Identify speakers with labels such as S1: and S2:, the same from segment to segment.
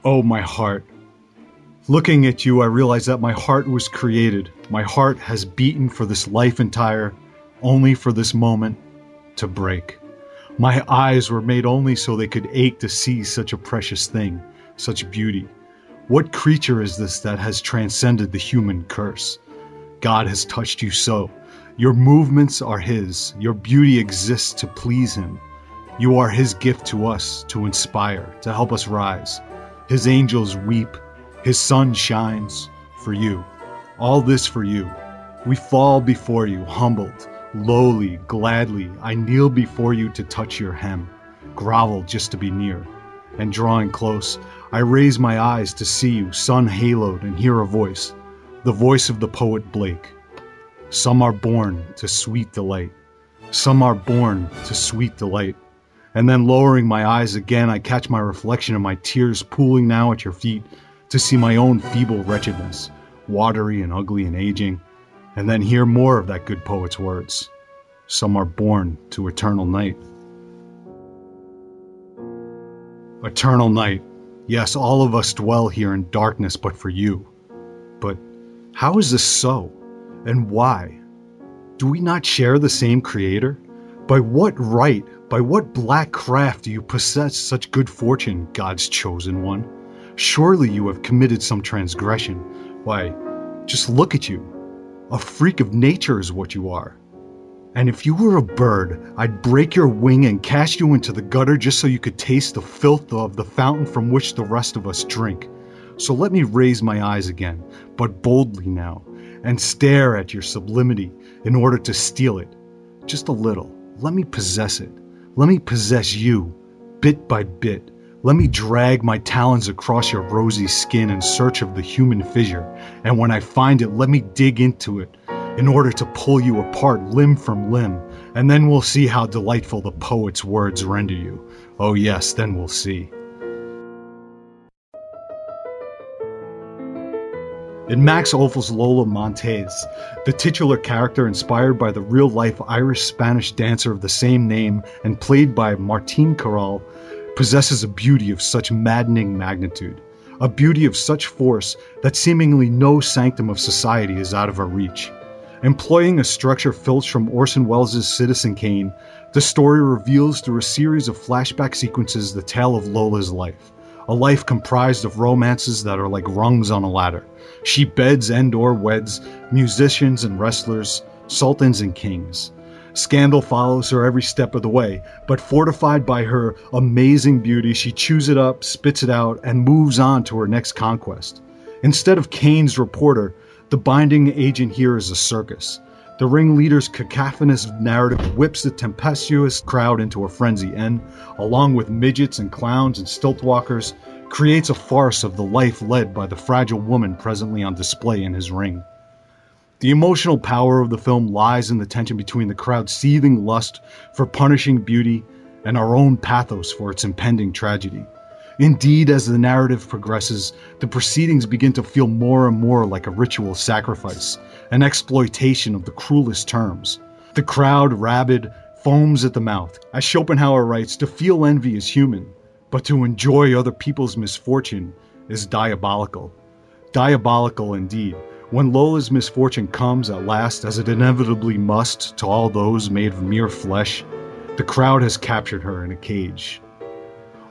S1: Oh, my heart. Looking at you, I realize that my heart was created. My heart has beaten for this life entire, only for this moment to break. My eyes were made only so they could ache to see such a precious thing, such beauty. What creature is this that has transcended the human curse? God has touched you so. Your movements are His. Your beauty exists to please Him. You are His gift to us, to inspire, to help us rise. His angels weep. His sun shines for you. All this for you. We fall before you, humbled, lowly, gladly. I kneel before you to touch your hem, grovel just to be near. And drawing close, I raise my eyes to see you, sun-haloed, and hear a voice, the voice of the poet Blake. Some are born to sweet delight. Some are born to sweet delight. And then lowering my eyes again, I catch my reflection of my tears pooling now at your feet to see my own feeble wretchedness, watery and ugly and aging, and then hear more of that good poet's words. Some are born to eternal night. Eternal night. Yes, all of us dwell here in darkness but for you. But how is this so? And why? Do we not share the same Creator? By what right, by what black craft do you possess such good fortune, God's chosen one? Surely you have committed some transgression. Why, just look at you. A freak of nature is what you are. And if you were a bird, I'd break your wing and cast you into the gutter just so you could taste the filth of the fountain from which the rest of us drink. So let me raise my eyes again, but boldly now, and stare at your sublimity in order to steal it. Just a little. Let me possess it. Let me possess you, bit by bit. Let me drag my talons across your rosy skin in search of the human fissure, and when I find it, let me dig into it in order to pull you apart limb from limb, and then we'll see how delightful the poet's words render you. Oh yes, then we'll see. In Max Ophuls' Lola Montes, the titular character inspired by the real-life Irish-Spanish dancer of the same name and played by Martín Corral, possesses a beauty of such maddening magnitude, a beauty of such force that seemingly no sanctum of society is out of her reach. Employing a structure filched from Orson Welles' Citizen Kane, the story reveals through a series of flashback sequences the tale of Lola's life, a life comprised of romances that are like rungs on a ladder. She beds and/or weds musicians and wrestlers, sultans and kings. Scandal follows her every step of the way, but fortified by her amazing beauty, she chews it up, spits it out, and moves on to her next conquest. Instead of Kane's reporter, the binding agent here is a circus. The ringleader's cacophonous narrative whips the tempestuous crowd into a frenzy and, along with midgets and clowns and stiltwalkers, creates a farce of the life led by the fragile woman presently on display in his ring. The emotional power of the film lies in the tension between the crowd's seething lust for punishing beauty and our own pathos for its impending tragedy. Indeed, as the narrative progresses, the proceedings begin to feel more and more like a ritual sacrifice, an exploitation of the cruelest terms. The crowd, rabid, foams at the mouth. As Schopenhauer writes, to feel envy is human, but to enjoy other people's misfortune is diabolical. Diabolical indeed. When Lola's misfortune comes at last, as it inevitably must to all those made of mere flesh, the crowd has captured her in a cage.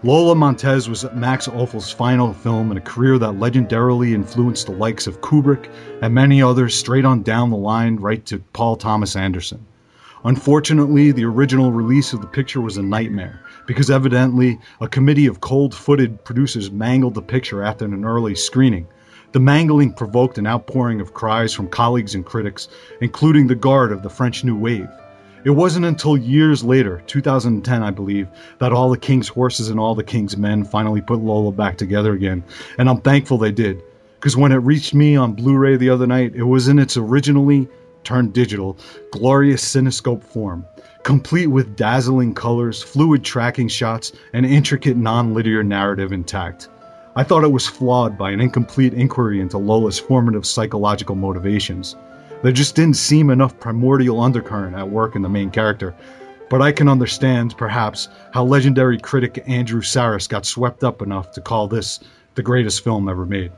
S1: Lola Montes was Max Ophuls' final film in a career that legendarily influenced the likes of Kubrick and many others straight on down the line right to Paul Thomas Anderson. Unfortunately, the original release of the picture was a nightmare, because evidently a committee of cold-footed producers mangled the picture after an early screening. The mangling provoked an outpouring of cries from colleagues and critics, including the guard of the French New Wave. It wasn't until years later, 2010 I believe, that All the King's Horses and All the King's Men finally put Lola back together again, and I'm thankful they did, because when it reached me on Blu-ray the other night, it was in its originally turned digital, glorious cinescope form, complete with dazzling colors, fluid tracking shots, and intricate non-linear narrative intact. I thought it was flawed by an incomplete inquiry into Lola's formative psychological motivations. There just didn't seem enough primordial undercurrent at work in the main character, but I can understand, perhaps, how legendary critic Andrew Saris got swept up enough to call this the greatest film ever made.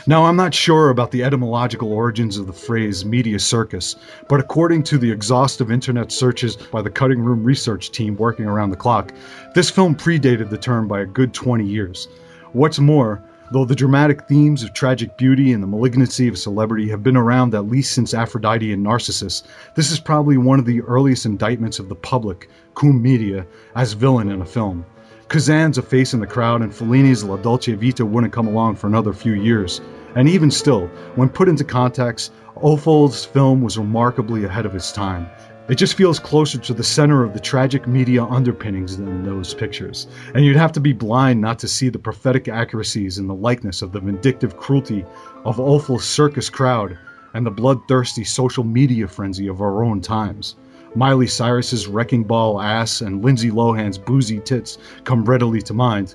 S1: Now, I'm not sure about the etymological origins of the phrase media circus, but according to the exhaustive internet searches by the Cutting Room research team working around the clock, this film predated the term by a good 20 years. What's more, though the dramatic themes of tragic beauty and the malignancy of celebrity have been around at least since Aphrodite and Narcissus, this is probably one of the earliest indictments of the public, cum media, as villain in a film. Kazan's a face in the crowd, and Fellini's La Dolce Vita wouldn't come along for another few years. And even still, when put into context, Ophuls' film was remarkably ahead of its time. It just feels closer to the center of the tragic media underpinnings than those pictures. And you'd have to be blind not to see the prophetic accuracies in the likeness of the vindictive cruelty of Ophuls' circus crowd and the bloodthirsty social media frenzy of our own times. Miley Cyrus's wrecking ball ass and Lindsay Lohan's boozy tits come readily to mind.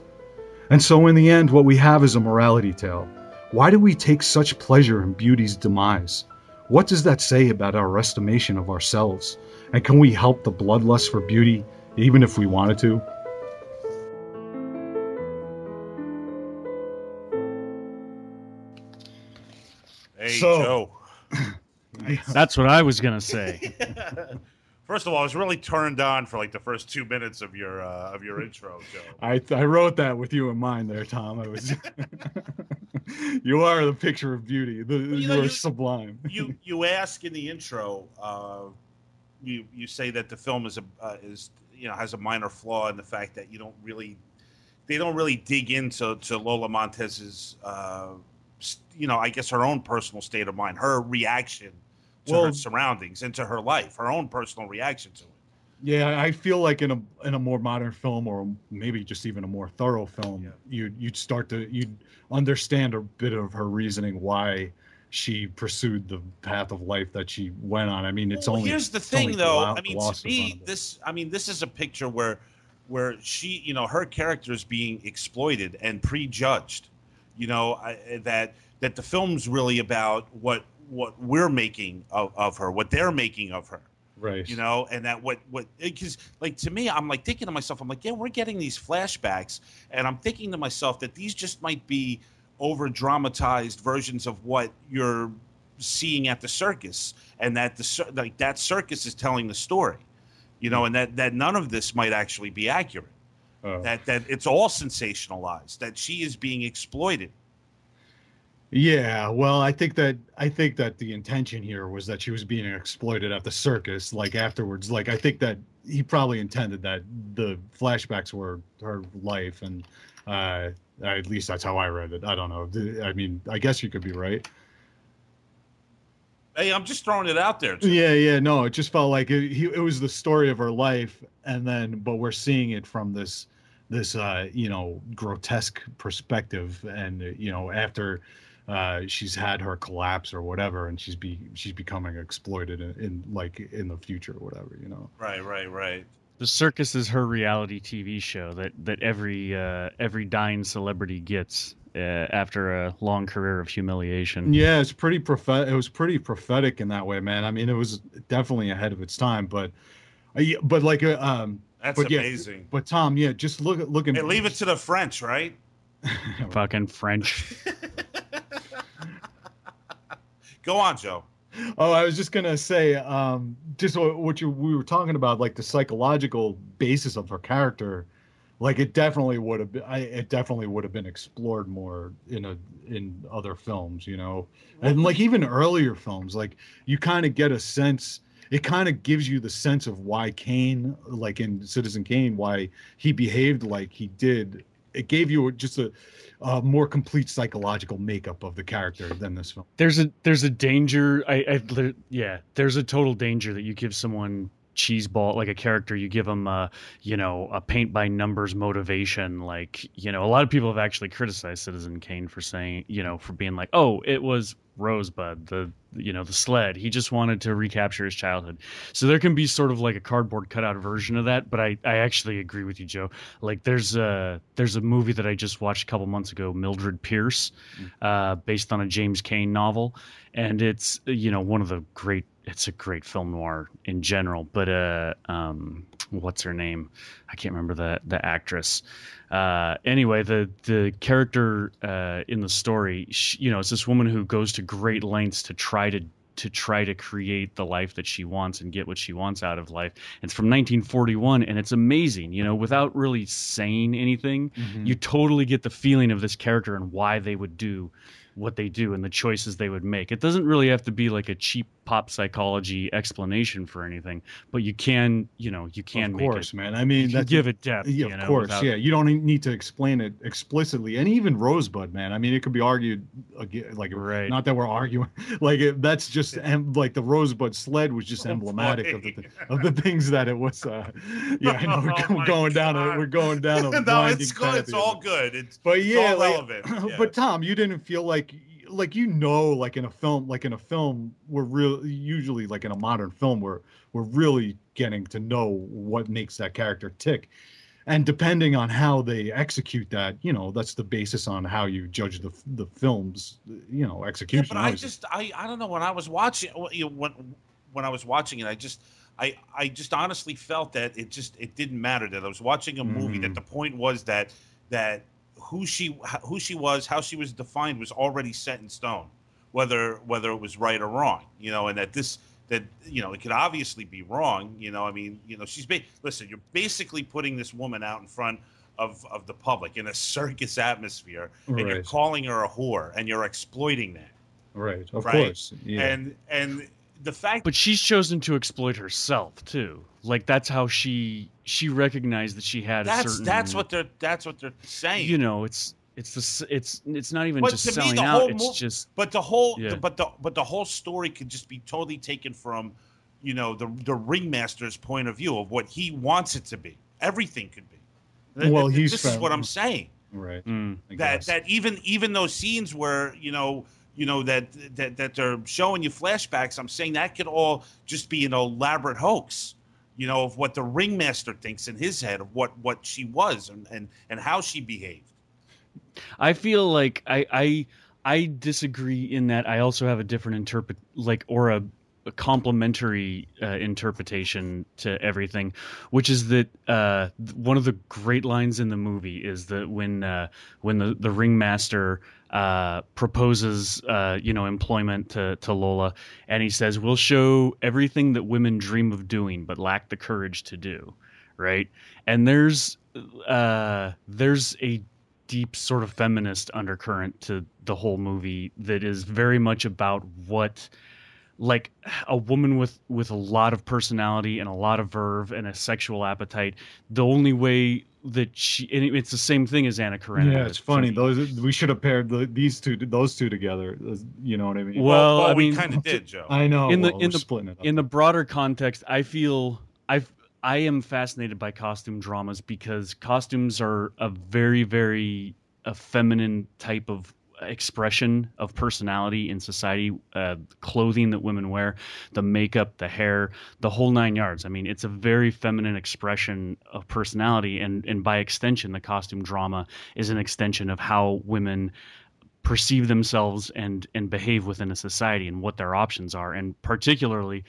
S1: And so in the end, what we have is a morality tale. Why do we take such pleasure in beauty's demise? What does that say about our estimation of ourselves? And can we help the bloodlust for beauty, even if we wanted to?
S2: Hey, Joe.
S3: That's what I was gonna say.
S2: First of all, I was really turned on for like the first 2 minutes of your intro, Joe.
S1: I wrote that with you in mind there, Tom. I was. You are the picture of beauty. You are sublime.
S2: You ask in the intro. You say that the film is has a minor flaw in the fact that they don't really dig into Lola Montes's I guess her own personal state of mind, her reaction to her surroundings and to her life, her own personal reaction to it.
S1: Yeah, I feel like in a more modern film, or maybe just even a more thorough film, you'd understand a bit of her reasoning why she pursued the path of life that she went on. I mean,
S2: here's the thing, though. I mean, to me, this is a picture where she, her character is being exploited and prejudged. That the film's really about what we're making of her, what they're making of her.
S1: Right.
S2: And that because like to me, I'm like thinking to myself, I'm like, yeah, we're getting these flashbacks, and I'm thinking to myself that these just might be over dramatized versions of what you're seeing at the circus, and that that circus is telling the story, and that none of this might actually be accurate. That it's all sensationalized, that she is being exploited.
S1: Yeah, well, I think that the intention here was that she was being exploited at the circus, like afterwards. Like I think that he probably intended that the flashbacks were her life, and at least that's how I read it. I don't know. I mean, I guess you could be right.
S2: Hey, I'm just throwing it out there, too.
S1: Yeah. No, it just felt like it was the story of her life, but we're seeing it from this grotesque perspective, and after she's had her collapse or whatever, and she's becoming exploited in the future or whatever.
S2: Right.
S3: The circus is her reality TV show that every dying celebrity gets after a long career of humiliation.
S1: Yeah, it's pretty prophetic. It was pretty prophetic in that way, man. I mean, it was definitely ahead of its time, but like
S2: that's amazing.
S1: But Tom, yeah, just look at.
S2: Hey, leave it to the French, right?
S3: Fucking French.
S2: Go on, Joe.
S1: Oh, I was just gonna say, just what we were talking about, like the psychological basis of her character. Like it definitely would have been explored more in other films, and like even earlier films, like you kind of get a sense. It kind of gives you the sense of why Kane, like in Citizen Kane, why he behaved like he did. It gave you just a more complete psychological makeup of the character than this film.
S3: There's a danger. There's a total danger that you give someone cheeseball, like a character, you give them a paint by numbers motivation. Like, a lot of people have actually criticized Citizen Kane for saying, for being like, oh, it was Rosebud, the sled. He just wanted to recapture his childhood. So there can be sort of like a cardboard cutout version of that. But I actually agree with you, Joe. Like there's a movie that I just watched a couple months ago, Mildred Pierce, based on a James Cain novel. And it's, it's a great film noir in general. But what's her name? I can't remember the actress. Anyway, the character in the story, it's this woman who goes to great lengths to try to create the life that she wants and get what she wants out of life. It's from 1941, and it's amazing. Without really saying anything, you totally get the feeling of this character and why they would do what they do and the choices they would make. It doesn't really have to be like a cheap pop psychology explanation for anything, but you can
S1: Of
S3: make
S1: course,
S3: it,
S1: man. I mean,
S3: you give it depth.
S1: Yeah, of course. Yeah, you don't need to explain it explicitly. And even Rosebud, man. I mean, it could be argued again, like,
S3: Right.
S1: not that we're arguing, like that's just like the Rosebud sled was just emblematic of the things that it was. Yeah, I know we're going down a
S2: No,
S1: blinding
S2: it's good.
S1: path
S2: It's
S1: here.
S2: all good. It's
S1: Yeah,
S2: all
S1: like,
S2: relevant. Yeah.
S1: but Tom, you didn't feel like like in a film we're really usually like in a modern film we're really getting to know what makes that character tick, and depending on how they execute that, that's the basis on how you judge the film's
S2: Yeah,
S1: execution.
S2: but I don't know, when I was watching, when I was watching it, I just honestly felt that it didn't matter, that I was watching a movie, that the point was that who she was, how she was defined, was already set in stone, whether it was right or wrong, and that it could obviously be wrong, I mean, listen, you're basically putting this woman out in front of the public in a circus atmosphere, and you're
S1: Right.
S2: calling her a whore, and you're exploiting that.
S1: Right, of
S2: Right.
S1: course. Yeah.
S2: And the fact,
S3: But she's chosen to exploit herself too. Like that's how she recognized that she had a certain.
S2: that's what they're saying.
S3: It's not even
S2: But
S3: just
S2: to me,
S3: selling
S2: the
S3: out.
S2: whole
S3: It's
S2: mo-
S3: just
S2: but the whole
S3: Yeah.
S2: but the whole story could just be totally taken from, the ringmaster's point of view of what he wants it to be. Everything could be.
S1: Well,
S2: This is what I'm saying.
S1: Right.
S3: Mm.
S1: I
S2: That
S1: guess.
S2: even those scenes where that they're showing you flashbacks, I'm saying that could all just be an elaborate hoax, of what the ringmaster thinks in his head of what she was and how she behaved.
S3: I feel like I disagree in that I also have a different or a complementary interpretation to everything, which is that one of the great lines in the movie is that when the ringmaster proposes employment to Lola, and he says, "We'll show everything that women dream of doing but lack the courage to do," right? And there's a deep sort of feminist undercurrent to the whole movie that is very much about what, like, a woman with a lot of personality and a lot of verve and a sexual appetite, the only way that it's the same thing as Anna Karenina.
S1: Yeah, it's funny. We should have paired those two together. You know what I mean?
S3: Well, I
S2: we
S3: mean,
S2: kind of did, Joe.
S1: I know.
S3: in
S1: We're
S3: the
S1: splitting it up.
S3: in the broader context, I am fascinated by costume dramas because costumes are a very, very feminine type of expression of personality in society. Clothing that women wear, the makeup, the hair, the whole nine yards. I mean, it's a very feminine expression of personality, and by extension, the costume drama is an extension of how women perceive themselves and behave within a society and what their options are. And particularly,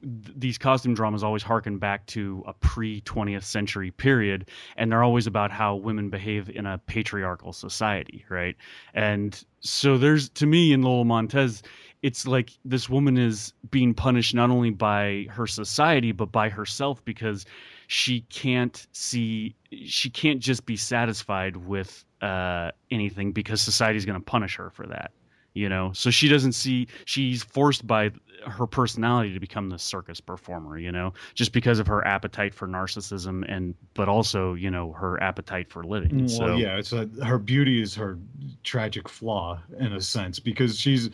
S3: these costume dramas always harken back to a pre-20th century period, and they're always about how women behave in a patriarchal society, right? And so to me, in Lola Montes, it's like this woman is being punished not only by her society but by herself, because she can't just be satisfied with anything, because society's going to punish her for that, so she's forced by her personality to become this circus performer, just because of her appetite for narcissism, but also, her appetite for living.
S1: Well, yeah, her beauty is her tragic flaw in a sense, because she's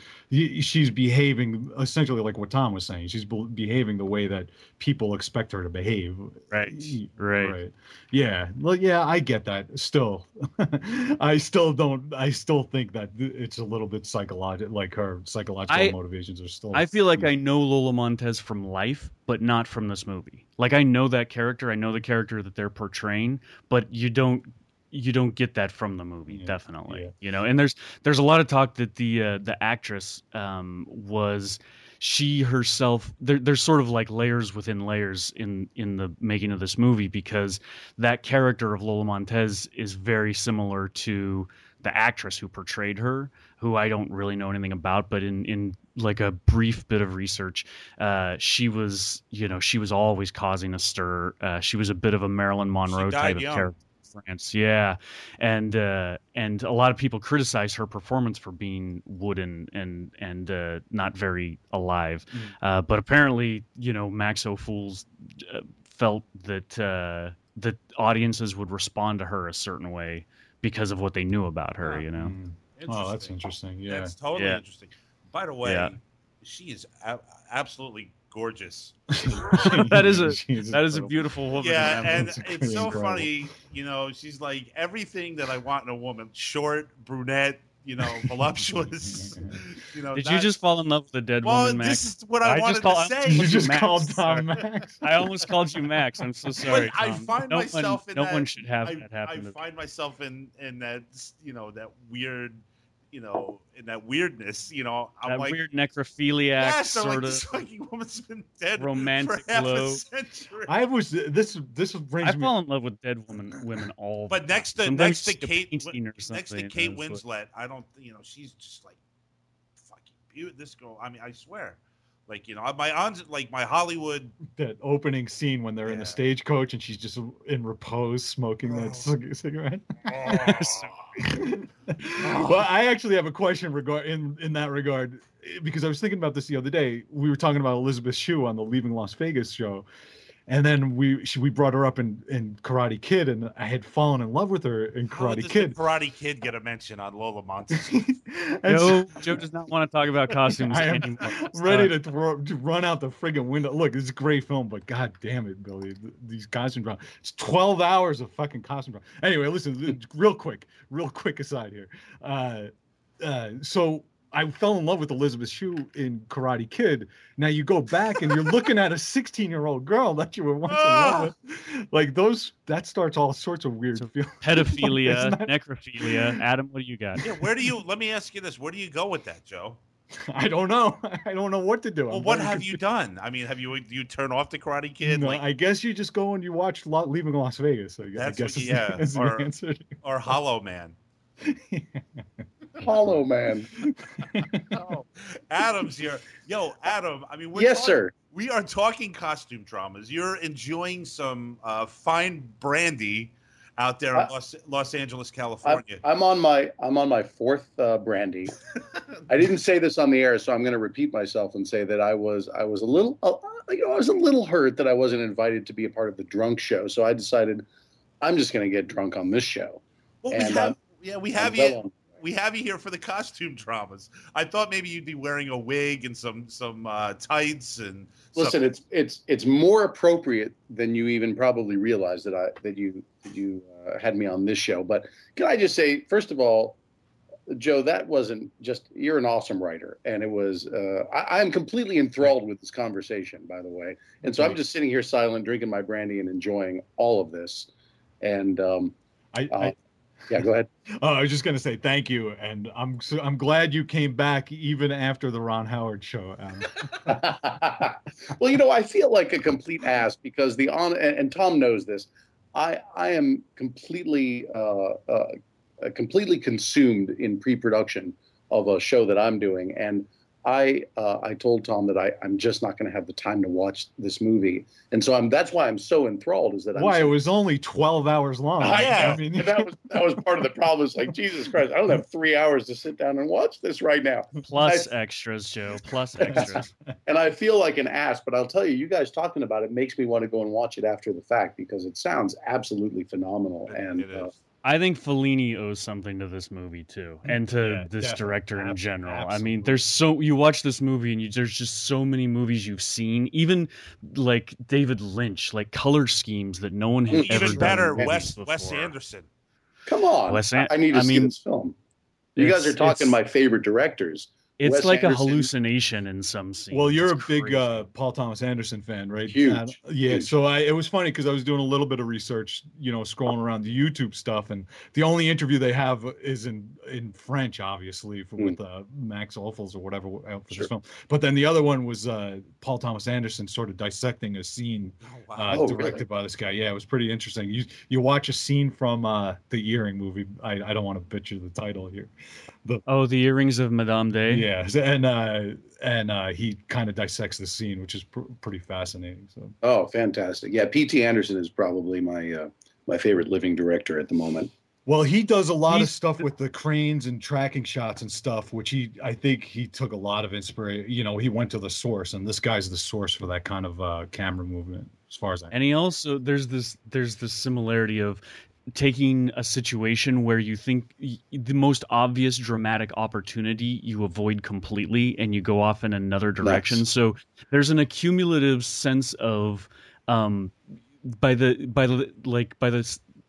S1: behaving essentially like what Tom was saying. She's behaving the way that people expect her to behave.
S3: Right.
S1: Yeah. Well, yeah, I get that. Still, I still think that it's a little bit psychological. Like her psychological motivations are still.
S3: I feel like I know Lola Montes from life, but not from this movie. Like, I know that character. I know the character that they're portraying, but you don't get that from the movie. Definitely.
S1: Yeah.
S3: And there's a lot of talk that the actress was she herself, there's sort of like layers within layers in the making of this movie, because that character of Lola Montez is very similar to the actress who portrayed her, who I don't really know anything about, but in like a brief bit of research, she was always causing a stir. She was a bit of a Marilyn Monroe type of character in France. Yeah. And a lot of people criticize her performance for being wooden and not very alive. But apparently, Max O'Fools felt that audiences would respond to her a certain way because of what they knew about her,
S1: Oh, that's interesting. Yeah,
S2: that's totally interesting. By the way, she is absolutely gorgeous.
S3: that is a beautiful woman.
S2: Yeah, and it's so funny. She's like everything that I want in a woman: short, brunette, voluptuous.
S3: Did you just fall in love with a dead woman, Max?
S2: This is what I wanted to say.
S1: You just called Tom Max.
S3: I almost called you Max. I'm so sorry.
S2: But I find myself in that.
S3: No one should have that happen.
S2: I find myself in that that weird. In that weirdness, I'm
S3: that
S2: like
S3: weird necrophiliac
S2: sort
S3: of
S2: this fucking woman's been dead
S3: romantic
S2: for half
S3: glow.
S2: a century.
S1: I fall
S3: in love with dead women all.
S2: But next to Kate Winslet, I don't. She's just like fucking beautiful. This girl. I mean, I swear. Like my Hollywood,
S1: that opening scene when they're in the stagecoach and she's just in repose smoking that cigarette. Well, I actually have a question in that regard, because I was thinking about this the other day. We were talking about Elizabeth Shue on the Leaving Las Vegas show, and then we brought her up in Karate Kid, and I had fallen in love with her in Karate Kid.
S2: Karate Kid get a mention on Lola Montes?
S3: Joe does not want to talk about costumes anymore.
S1: Ready to run out the friggin' window. Look, it's a great film, but god damn it, Billy, these costume dramas. It's 12 hours of fucking costume drama. Anyway, listen, real quick aside here. So I fell in love with Elizabeth Shue in Karate Kid. Now you go back and you're looking at a 16-year-old girl that you were once in love with. Like that starts all sorts of weird feelings.
S3: Pedophilia, necrophilia. Adam, what do you got?
S2: Yeah, let me ask you this. Where do you go with that, Joe?
S1: I don't know. I don't know what to do.
S2: Well, what have you done? I mean, you turn off the Karate Kid?
S1: No, I guess you just go and you watch Leaving Las Vegas. I guess that's the answer.
S2: Or Hollow Man.
S4: Hollow Man.
S2: Adam's here. Yo, Adam, I mean,
S4: sir.
S2: We are talking costume dramas. You're enjoying some fine brandy out there in Los Angeles, California.
S4: I'm on my fourth brandy. I didn't say this on the air, so I'm going to repeat myself and say that I was a little hurt that I wasn't invited to be a part of the drunk show. So I decided I'm just going to get drunk on this show.
S2: Well, we have you. We have you here for the costume dramas. I thought maybe you'd be wearing a wig and some tights and.
S4: Listen, it's more appropriate than you even probably realize that you had me on this show. But can I just say, first of all, Joe, that wasn't just, you're an awesome writer, and it was. I'm completely enthralled with this conversation, by the way, and so I'm just sitting here silent, drinking my brandy, and enjoying all of this, and yeah, go ahead.
S1: Oh, I was just going to say thank you, and I'm glad you came back even after the Ron Howard show.
S4: Well, I feel like a complete ass because and Tom knows this. I am completely consumed in pre-production of a show that I'm doing, and I told Tom that I'm just not going to have the time to watch this movie, and so that's why I'm so enthralled. Is that
S1: it was only 12 hours long?
S4: Yeah, I mean, that was part of the problem. It's like, Jesus Christ, I don't have 3 hours to sit down and watch this right now.
S3: Plus extras, Joe. Plus extras.
S4: And I feel like an ass, but I'll tell you guys talking about it makes me want to go and watch it after the fact because it sounds absolutely phenomenal. And
S3: I think Fellini owes something to this movie too, and to this director in general. Absolutely. I mean, you watch this movie and there's just so many movies you've seen, even like David Lynch, like color schemes that no one had ever done.
S2: Even better, Wes Anderson.
S4: Come on, I need to see this film. You guys are talking my favorite directors,
S3: It's
S4: Wes
S3: like a
S4: Anderson.
S3: hallucination in some scenes.
S1: Well, you're
S3: It's
S1: a big
S3: crazy.
S1: Paul Thomas Anderson fan, right?
S4: Huge,
S1: Yeah.
S4: huge.
S1: So it was funny because I was doing a little bit of research, scrolling around the YouTube stuff, and the only interview they have is in French, obviously, with Max Ophuls or whatever for this film. But then the other one was Paul Thomas Anderson sort of dissecting a scene directed by this guy. Yeah, it was pretty interesting. You watch a scene from the Earring movie. I don't want to butcher the title here.
S3: The Earrings of Madame Day.
S1: Yeah, and he kind of dissects the scene, which is pretty fascinating. So.
S4: Oh, fantastic! Yeah, P.T. Anderson is probably my favorite living director at the moment.
S1: Well, he does a lot of stuff with the cranes and tracking shots and stuff, which I think he took a lot of inspiration. He went to the source, and this guy's the source for that kind of camera movement, as far as I know.
S3: And he also there's this similarity of taking a situation where you think the most obvious dramatic opportunity you avoid completely and you go off in another direction. Nice. So there's an accumulative sense of by the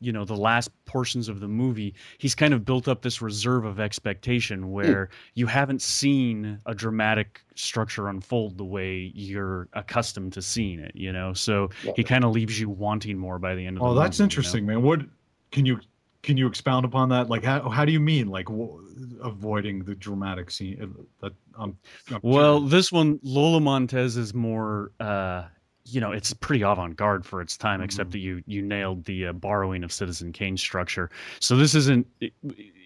S3: the last portions of the movie, he's kind of built up this reserve of expectation where you haven't seen a dramatic structure unfold the way you're accustomed to seeing it, So he kind of leaves you wanting more by the end of the movie.
S1: Oh, that's interesting, man. What can you expound upon that? Like, how do you mean, like, avoiding the dramatic scene?
S3: Well, this one, Lola Montes, is more, it's pretty avant-garde for its time, except that you nailed the borrowing of Citizen Kane structure. So this isn't.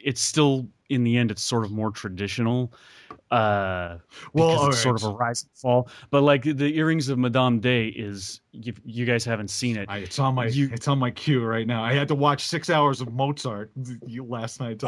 S3: It's still, in the end, it's sort of more traditional. Because it's sort of a rise and fall. But like the Earrings of Madame Day is, you guys haven't seen it.
S1: It's on my queue right now. I had to watch 6 hours of Mozart last night.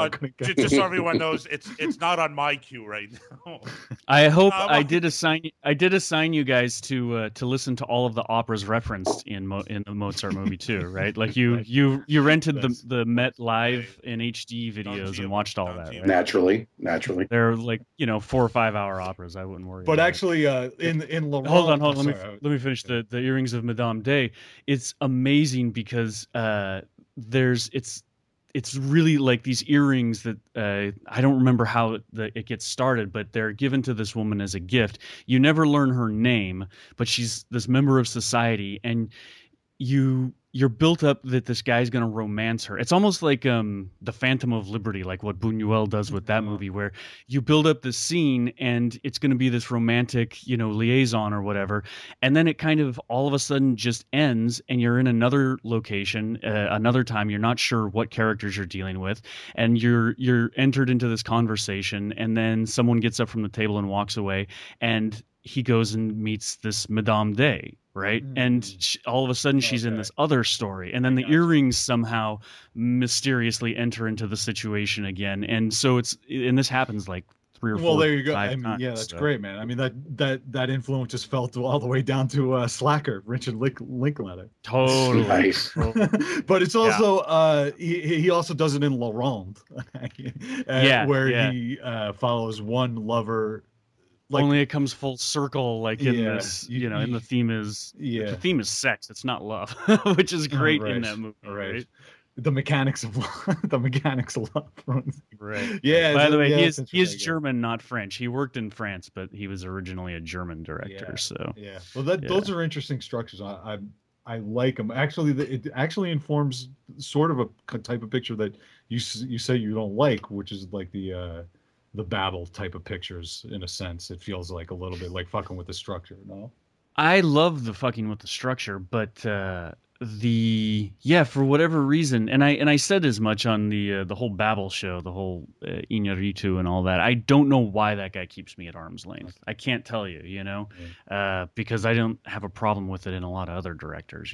S2: Just so everyone knows, it's not on my queue right now.
S3: I hope I did assign you guys to listen to all of the operas referenced in the Mozart movie too, right? Like you rented the Met Live in HD videos and watched all that. Right?
S4: Naturally,
S3: they're like 4 or 5 hour operas. I wouldn't worry.
S1: But actually, in Laurent,
S3: hold on. Let me finish the Earrings of Madame Day. It's amazing because it's really like these earrings that I don't remember how it gets started, but they're given to this woman as a gift. You never learn her name, but she's this member of society, and you're built up that this guy's going to romance her. It's almost like the Phantom of Liberty, like what Buñuel does with that movie, where you build up this scene and it's going to be this romantic, liaison or whatever. And then it kind of all of a sudden just ends and you're in another location, another time. You're not sure what characters you're dealing with. And you're entered into this conversation, and then someone gets up from the table and walks away, and he goes and meets this Madame Day, right? And all of a sudden she's in this other story. And then the earrings somehow mysteriously enter into the situation again. And so this happens like 3 or 4
S1: Well, there you go.
S3: times,
S1: Yeah, that's great, man. I mean, that influence is felt all the way down to Slacker, Richard Linklater.
S3: Totally.
S4: Nice.
S1: But it's also he also does it in Laurent, where he follows one lover.
S3: Like, only it comes full circle, like in this, and the theme is sex. It's not love, which is great in that movie, right?
S1: The mechanics of love,
S3: right?
S1: Yeah.
S3: By the way, he is German, not French. He worked in France, but he was originally a German director.
S1: Yeah.
S3: So
S1: well, those are interesting structures. I like them. Actually, it actually informs sort of a type of picture that you say you don't like, which is like the Babel type of pictures. In a sense, it feels like a little bit like fucking with the structure. No,
S3: I love the fucking with the structure, but for whatever reason, and I said as much on the whole Babel show, the whole Iñárritu and all that. I don't know why that guy keeps me at arm's length. I can't tell you, because I don't have a problem with it in a lot of other directors,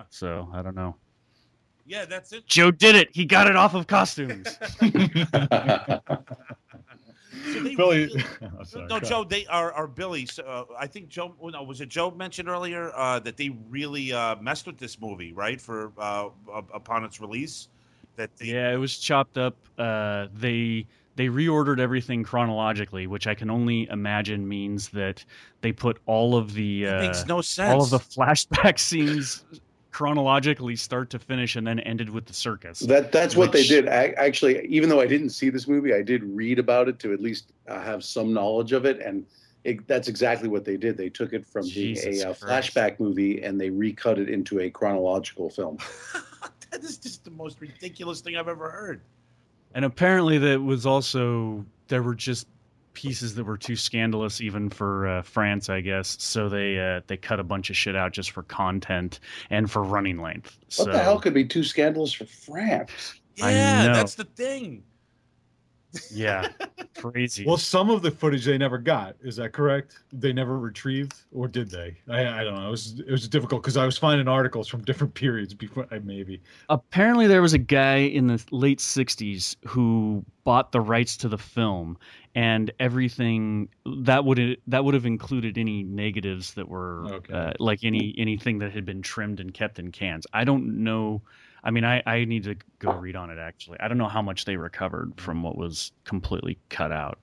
S3: So I don't know.
S2: Yeah, that's it.
S3: Joe did it. He got it off of costumes.
S2: So
S1: Billy,
S2: Joe, they are Billy. So, I think Joe. No, was it Joe mentioned earlier that they really messed with this movie, right? For upon its release,
S3: it was chopped up. They reordered everything chronologically, which I can only imagine means that they put all of the
S2: makes no sense.
S3: All of the flashback scenes chronologically start to finish and then ended with the circus.
S4: That's what they did. Actually, even though I didn't see this movie, I did read about it to at least have some knowledge of it, and that's exactly what they did. They took it from being a flashback movie and they recut it into a chronological film.
S2: That is just the most ridiculous thing I've ever heard.
S3: And apparently there were just pieces that were too scandalous even for France, I guess. So they cut a bunch of shit out just for content and for running length.
S4: What the hell could be too scandalous for France?
S2: Yeah, that's the thing.
S3: Yeah, crazy.
S1: Well, some of the footage they never got. Is that correct? They never retrieved, or did they? I don't know. It was difficult because I was finding articles from different periods before. Maybe.
S3: Apparently, there was a guy in the late '60s who bought the rights to the film, and everything that would have included any negatives that were like anything that had been trimmed and kept in cans. I don't know. I mean, I need to go read on it, actually. I don't know how much they recovered from what was completely cut out.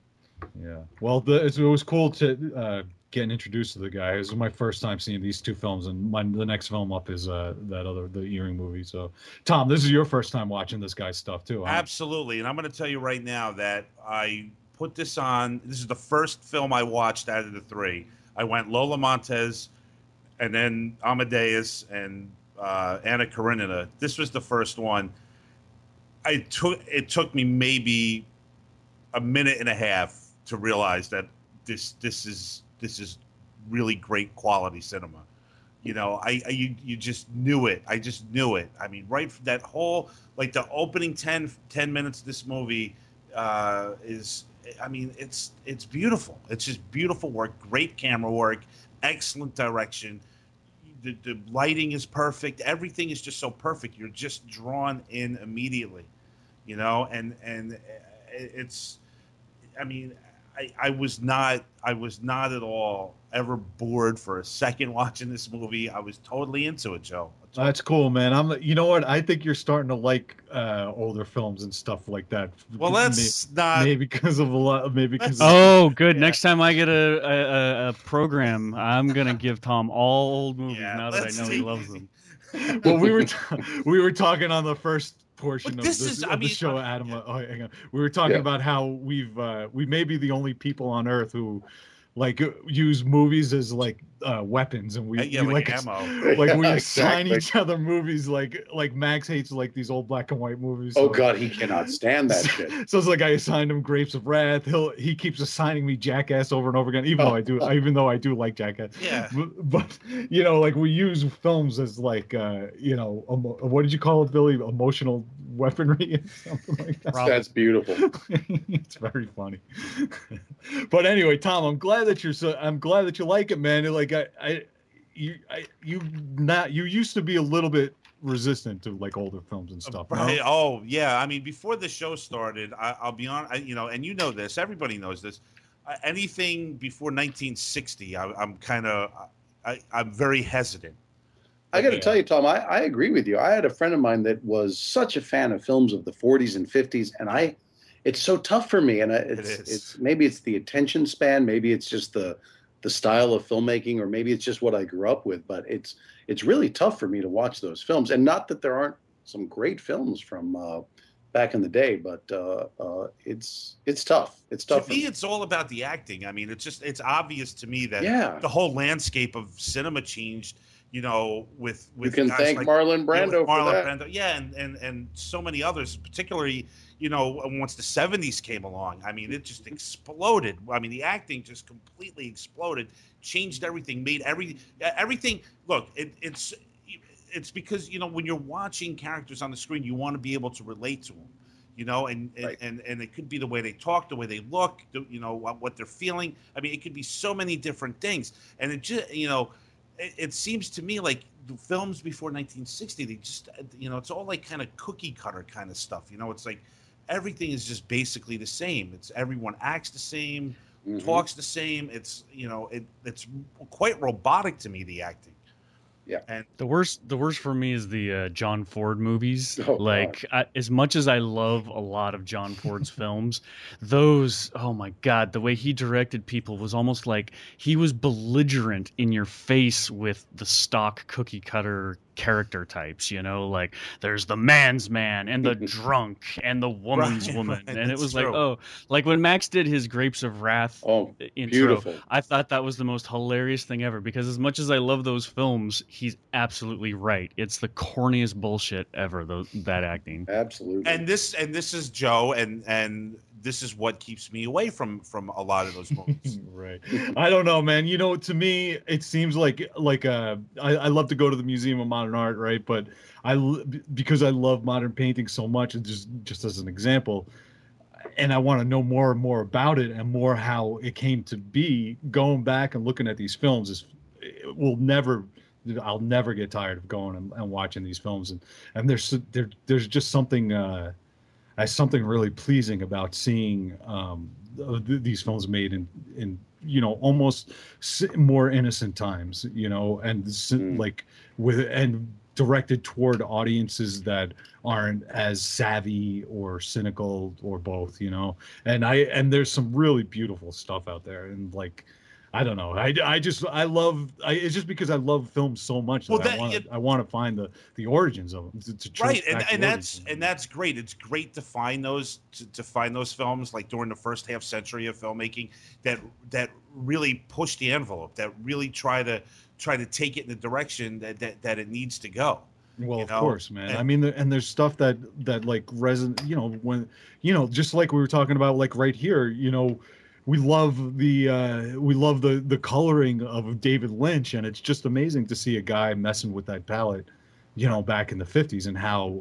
S1: Yeah. Well, it was cool to get introduced to the guy. It was my first time seeing these two films, and the next film up is the Earring movie. So, Tom, this is your first time watching this guy's stuff, too. Huh?
S2: Absolutely. And I'm going to tell you right now that I put this on. This is the first film I watched out of the three. I went Lola Montes, and then Amadeus, and Anna Karenina. This was the first one. It took me maybe a minute and a half to realize that this is really great quality cinema. You know, you just knew it. I just knew it. I mean, right from that whole, like, the opening 10 minutes of this movie is, I mean, it's beautiful. It's just beautiful work, great camera work, excellent direction. The lighting is perfect. Everything is just so perfect. You're just drawn in immediately, you know. And it's, I mean, I was not at all ever bored for a second watching this movie. I was totally into it, Joe.
S1: That's cool, man. You know what? I think you're starting to like older films and stuff like that.
S2: Well,
S1: maybe because of a lot. Maybe because.
S3: Oh, good. Yeah. Next time I get a program, I'm gonna give Tom all old movies now that I know he loves them.
S1: Well, we were talking on the first portion of the show, Adam. Hang on. We were talking about how we may be the only people on Earth who like use movies as like weapons, and we like
S2: ammo.
S1: Like we assign each other movies. Like Max hates like these old black and white movies.
S4: Oh God, he cannot stand that shit.
S1: So it's like I assigned him Grapes of Wrath. He keeps assigning me Jackass over and over again, even though I do like Jackass.
S2: Yeah.
S1: But you know, like we use films as like you know, what did you call it, Billy? Emotional weaponry or something like that.
S4: That's beautiful.
S1: It's very funny. But anyway, Tom, I'm glad that you like it, man. Like you used to be a little bit resistant to like older films and stuff.
S2: Right.
S1: No?
S2: Oh yeah. I mean, before the show started, I'll be honest. You know, and you know this. Everybody knows this. Anything before 1960, I'm very hesitant.
S4: I got to tell you, Tom, I agree with you. I had a friend of mine that was such a fan of films of the 40s and 50s, and it's so tough for me. And it's maybe it's the attention span, maybe it's just the style of filmmaking, or maybe it's just what I grew up with. But it's really tough for me to watch those films. And not that there aren't some great films from back in the day, but it's tough. It's tough.
S2: To me, it's all about the acting. I mean, it's obvious to me that the whole landscape of cinema changed. You know, with
S4: you can thank like, Marlon Brando for that.
S2: Brando, yeah, and so many others, particularly, you know, once the 70s came along. I mean, it just exploded. I mean, the acting just completely exploded, changed everything, made everything. Look, it's because, you know, when you're watching characters on the screen, you want to be able to relate to them. You know, and it could be the way they talk, the way they look, you know, what they're feeling. I mean, it could be so many different things, and it just, you know. It seems to me like the films before 1960, they just, you know, it's all like kind of cookie cutter kind of stuff. You know, it's like everything is just basically the same. It's everyone acts the same, talks the same. It's, you know, it's quite robotic to me, the acting.
S4: Yeah.
S2: And
S3: the worst for me is the John Ford movies.
S4: Oh,
S3: like as much as I love a lot of John Ford's films, those, oh my God, the way he directed people was almost like he was belligerent in your face with the stock cookie cutter character types, you know, like there's the man's man and the drunk and the woman's woman.
S2: Right,
S3: And it was like,
S2: true.
S3: oh, like when Max did his Grapes of Wrath intro,
S4: beautiful.
S3: I thought that was the most hilarious thing ever, because as much as I love those films, he's absolutely right. It's the corniest bullshit ever, that acting.
S4: Absolutely.
S2: And this is Joe, and this is what keeps me away from a lot of those movies.
S1: Right. I don't know, man. You know, to me, it seems like I love to go to the Museum of Modern Art, right? But because I love modern painting so much, and just as an example, and I want to know more and more about it and more how it came to be. Going back and looking at these films I'll never get tired of going and watching these films, and there's just something something really pleasing about seeing these films made in almost more innocent times, and like and directed toward audiences that aren't as savvy or cynical or both, and there's some really beautiful stuff out there, and like I don't know. It's just because I love film so much that I want to find the origins of them.
S2: Right, and that's great. It's great to find those films like during the first half century of filmmaking that really push the envelope, that really try to take it in the direction that it needs to go.
S1: Well, of course, man. I mean, and there's stuff that like resonate. When just like we were talking about, like right here, we love the coloring of David Lynch, and it's just amazing to see a guy messing with that palette, back in the 50s, and how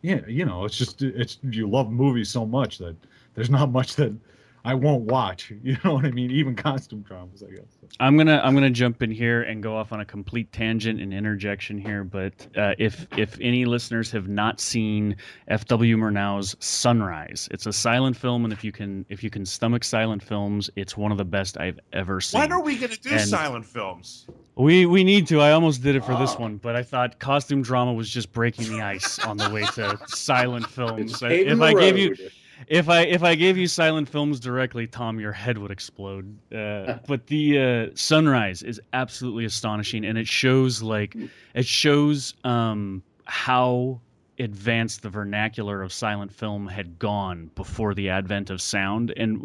S1: it's you love movies so much that there's not much that I won't watch. You know what I mean? Even costume dramas, I guess.
S3: I'm gonna jump in here and go off on a complete tangent and interjection here, but if any listeners have not seen F.W. Murnau's Sunrise, it's a silent film, and if you can stomach silent films, it's one of the best I've ever seen.
S2: When are we gonna do silent films?
S3: We need to. I almost did it for this one, but I thought costume drama was just breaking the ice on the way to silent films. If I gave you silent films directly, Tom, your head would explode. But the Sunrise is absolutely astonishing, and it shows how advanced the vernacular of silent film had gone before the advent of sound. And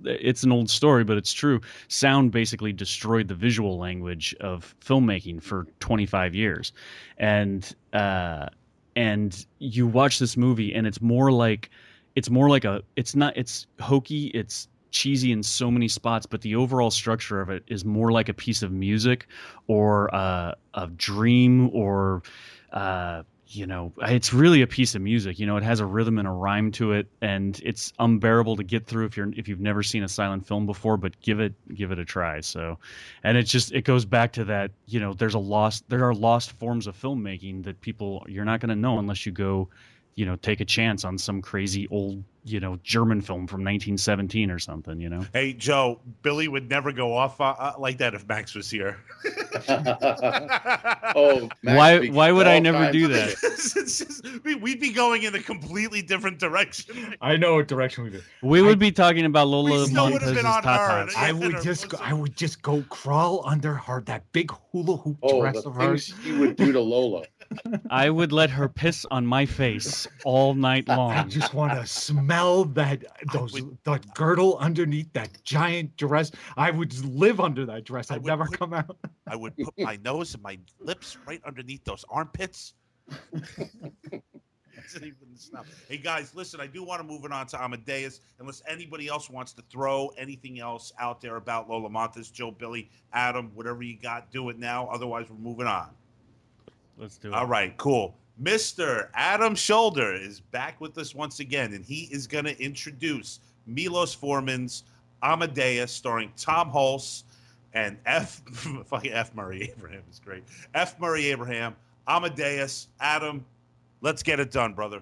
S3: it's an old story, but it's true. Sound basically destroyed the visual language of filmmaking for 25 years, and you watch this movie, and it's hokey, it's cheesy in so many spots, but the overall structure of it is more like a piece of music or a dream, or it's really a piece of music. It has a rhythm and a rhyme to it, and it's unbearable to get through if you've never seen a silent film before, but give it a try. So, and it goes back to that, there are lost forms of filmmaking that you're not going to know unless you go take a chance on some crazy old, German film from 1917 or something,
S2: Hey, Joe, Billy would never go off like that if Max was here.
S3: Max, why would I never do that?
S2: We'd be going in a completely different direction.
S1: I know what direction we do.
S3: We would be talking about Lola Montes'
S2: top
S3: hats.
S1: I would just go crawl under her, that big hula hoop dress of hers.
S4: You would do to Lola.
S3: I would let her piss on my face all night long.
S1: I just want to smell that girdle underneath that giant dress. I would live under that dress. I'd never come out.
S2: I would put my nose and my lips right underneath those armpits. Hey guys, listen, I do want to move it on to Amadeus, unless anybody else wants to throw anything else out there about Lola Montes. Joe, Billy, Adam, whatever you got, do it now. Otherwise, we're moving on.
S3: Let's do it.
S2: All right, cool. Mr. Adam Shoulder is back with us once again, and he is going to introduce Milos Forman's Amadeus, starring Tom Hulce and F. Murray Abraham is great. F. Murray Abraham, Amadeus. Adam, let's get it done, brother.